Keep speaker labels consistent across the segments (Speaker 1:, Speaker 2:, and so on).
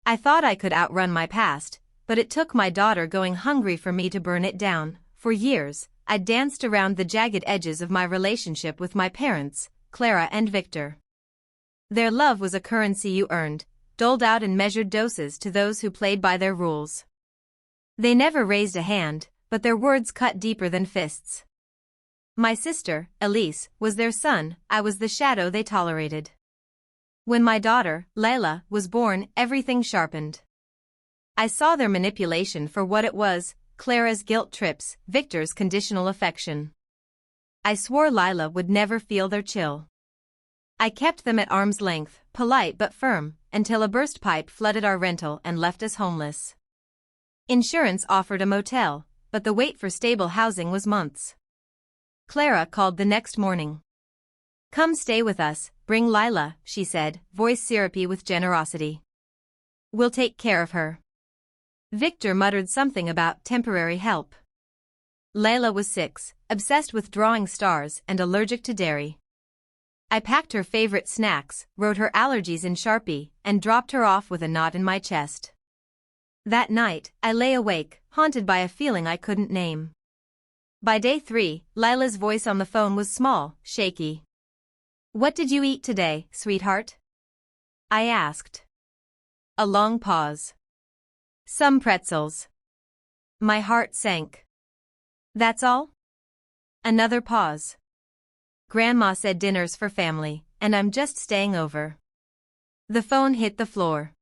Speaker 1: I thought I could outrun my past, but it took my daughter going hungry for me to burn it down. For years, I danced around the jagged edges of my relationship with my parents, Clara and Victor. Their love was a currency you earned, doled out in measured doses to those who played by their rules. They never raised a hand, but their words cut deeper than fists. My sister, Elise, was their sun, I was the shadow they tolerated. When my daughter, Layla, was born, everything sharpened. I saw their manipulation for what it was, Clara's guilt trips, Victor's conditional affection. I swore Lila would never feel their chill. I kept them at arm's length, polite but firm, until a burst pipe flooded our rental and left us homeless. Insurance offered a motel, but the wait for stable housing was months. Clara called the next morning. "Come stay with us, bring Lila," she said, voice syrupy with generosity. "We'll take care of her." Victor muttered something about temporary help. Layla was 6, obsessed with drawing stars and allergic to dairy. I packed her favorite snacks, wrote her allergies in Sharpie, and dropped her off with a knot in my chest. That night, I lay awake, haunted by a feeling I couldn't name. By day 3, Lila's voice on the phone was small, shaky. "What did you eat today, sweetheart?" I asked. A long pause. "Some pretzels." My heart sank. "That's all?" Another pause. "Grandma said dinner's for family, and I'm just staying over." The phone hit the floor.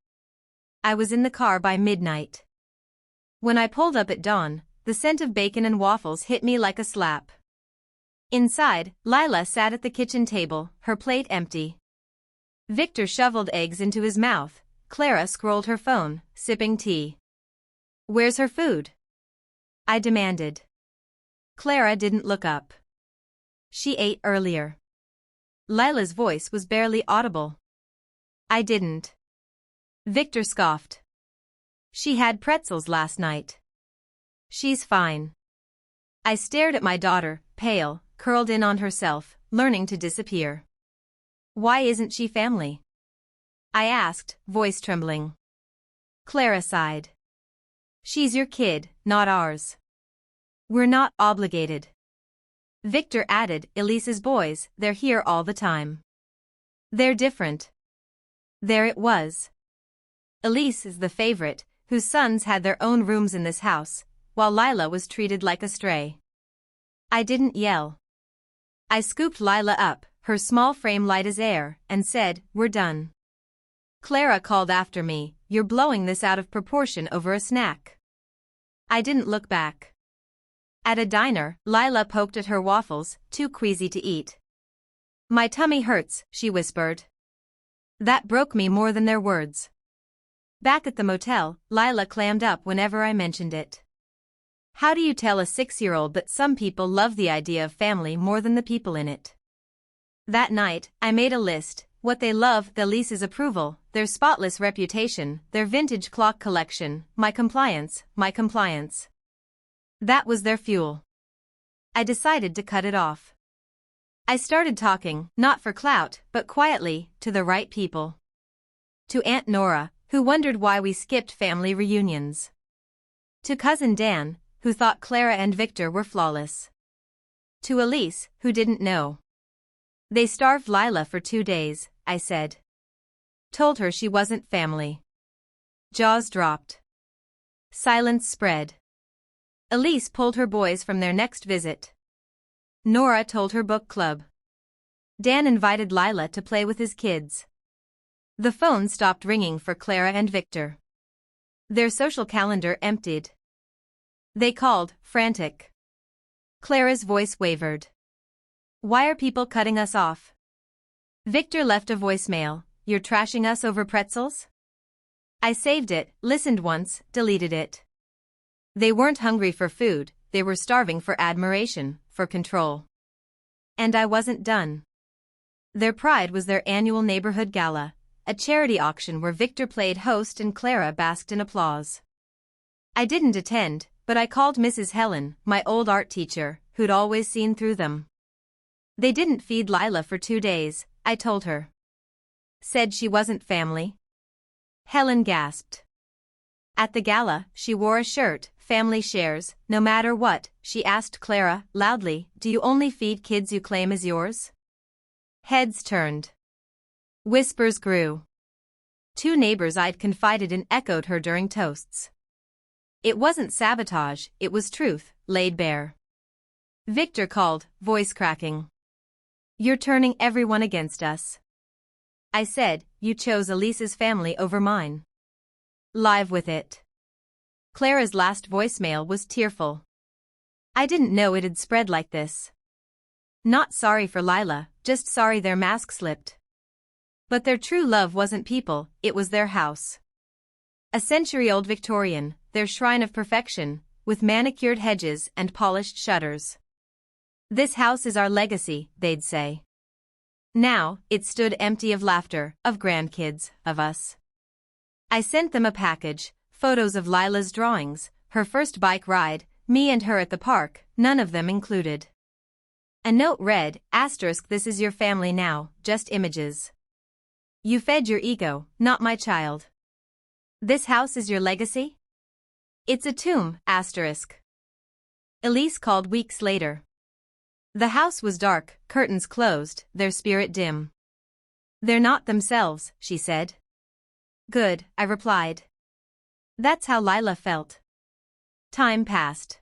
Speaker 1: I was in the car by midnight. When I pulled up at dawn, the scent of bacon and waffles hit me like a slap. Inside, Lila sat at the kitchen table, her plate empty. Victor shoveled eggs into his mouth. Clara scrolled her phone, sipping tea. "Where's her food?" I demanded. Clara didn't look up. "She ate earlier." Lila's voice was barely audible. "I didn't." Victor scoffed. "She had pretzels last night." "She's fine." I stared at my daughter, pale, curled in on herself, learning to disappear. "Why isn't she family?" I asked, voice trembling. Clara sighed. "She's your kid, not ours. We're not obligated." Victor added, "Elise's boys, they're here all the time. They're different." There it was. Elise is the favorite, whose sons had their own rooms in this house, while Lila was treated like a stray. I didn't yell. I scooped Lila up, her small frame light as air, and said, "We're done." Clara called after me, "You're blowing this out of proportion over a snack." I didn't look back. At a diner, Lila poked at her waffles, too queasy to eat. "My tummy hurts," she whispered. That broke me more than their words. Back at the motel, Lila clammed up whenever I mentioned it. How do you tell a 6-year-old that some people love the idea of family more than the people in it? That night, I made a list: what they love, Elise's approval, their spotless reputation, their vintage clock collection, my compliance, my compliance. That was their fuel. I decided to cut it off. I started talking, not for clout, but quietly, to the right people. To Aunt Nora, who wondered why we skipped family reunions. To Cousin Dan, who thought Clara and Victor were flawless. To Elise, who didn't know. They starved Lila for 2 days, I said. Told her she wasn't family. Jaws dropped. Silence spread. Elise pulled her boys from their next visit. Nora told her book club. Dan invited Lila to play with his kids. The phone stopped ringing for Clara and Victor. Their social calendar emptied. They called, frantic. Clara's voice wavered. Why are people cutting us off? Victor left a voicemail, "You're trashing us over pretzels?" I saved it, listened once, deleted it. They weren't hungry for food, they were starving for admiration, for control. And I wasn't done. Their pride was their annual neighborhood gala, a charity auction where Victor played host and Clara basked in applause. I didn't attend, but I called Mrs. Helen, my old art teacher, who'd always seen through them. They didn't feed Lila for 2 days, I told her. Said she wasn't family. Helen gasped. At the gala, she wore a shirt, family shares, no matter what, she asked Clara, loudly, do you only feed kids you claim as yours? Heads turned. Whispers grew. 2 neighbors I'd confided in echoed her during toasts. It wasn't sabotage, it was truth, laid bare. Victor called, voice cracking. You're turning everyone against us. I said, you chose Elise's family over mine. Live with it. Clara's last voicemail was tearful. I didn't know it had spread like this. Not sorry for Lila, just sorry their mask slipped. But their true love wasn't people, it was their house. A century-old Victorian, their shrine of perfection, with manicured hedges and polished shutters. This house is our legacy, they'd say. Now, it stood empty of laughter, of grandkids, of us. I sent them a package, photos of Lila's drawings, her first bike ride, me and her at the park, none of them included. A note read, this is your family now, just images. You fed your ego, not my child. This house is your legacy? It's a tomb, Elise called weeks later. The house was dark, curtains closed, their spirit dim. They're not themselves, she said. Good, I replied. That's how Lila felt. Time passed.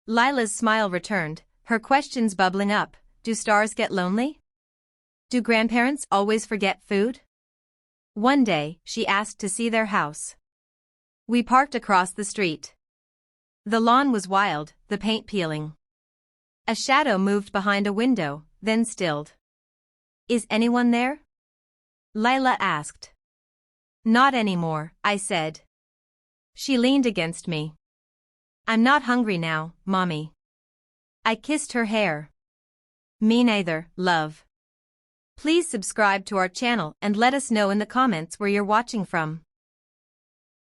Speaker 1: Lila's smile returned, her questions bubbling up. Do stars get lonely? Do grandparents always forget food? One day, she asked to see their house. We parked across the street. The lawn was wild, the paint peeling. A shadow moved behind a window, then stilled. Is anyone there? Lila asked. Not anymore, I said. She leaned against me. I'm not hungry now, Mommy. I kissed her hair. Me neither, love. Please subscribe to our channel and let us know in the comments where you're watching from.